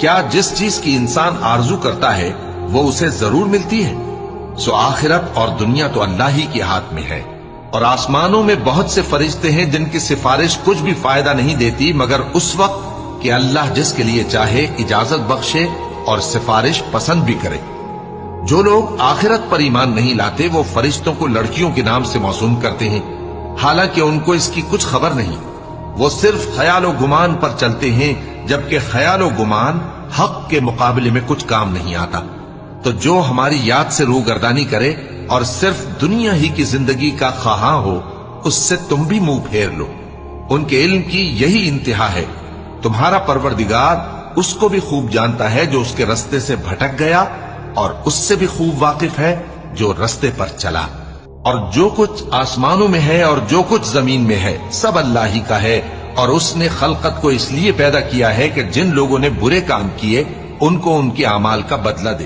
کیا جس چیز کی انسان آرزو کرتا ہے وہ اسے ضرور ملتی ہے؟ سو آخرت اور دنیا تو اللہ ہی کے ہاتھ میں ہے، اور آسمانوں میں بہت سے فرشتے ہیں جن کی سفارش کچھ بھی فائدہ نہیں دیتی مگر اس وقت کہ اللہ جس کے لیے چاہے اجازت بخشے اور سفارش پسند بھی کرے۔ جو لوگ آخرت پر ایمان نہیں لاتے وہ فرشتوں کو لڑکیوں کے نام سے موسوم کرتے ہیں، حالانکہ ان کو اس کی کچھ خبر نہیں۔ وہ صرف خیال و گمان پر چلتے ہیں، جبکہ خیال و گمان حق کے مقابلے میں کچھ کام نہیں آتا۔ تو جو ہماری یاد سے روگردانی کرے اور صرف دنیا ہی کی زندگی کا خواہاں ہو، اس سے تم بھی منہ پھیر لو۔ ان کے علم کی یہی انتہا ہے۔ تمہارا پروردگار اس کو بھی خوب جانتا ہے جو اس کے رستے سے بھٹک گیا، اور اس سے بھی خوب واقف ہے جو رستے پر چلا۔ اور جو کچھ آسمانوں میں ہے اور جو کچھ زمین میں ہے سب اللہ ہی کا ہے، اور اس نے خلقت کو اس لیے پیدا کیا ہے کہ جن لوگوں نے برے کام کیے ان کو ان کے اعمال کا بدلہ دے۔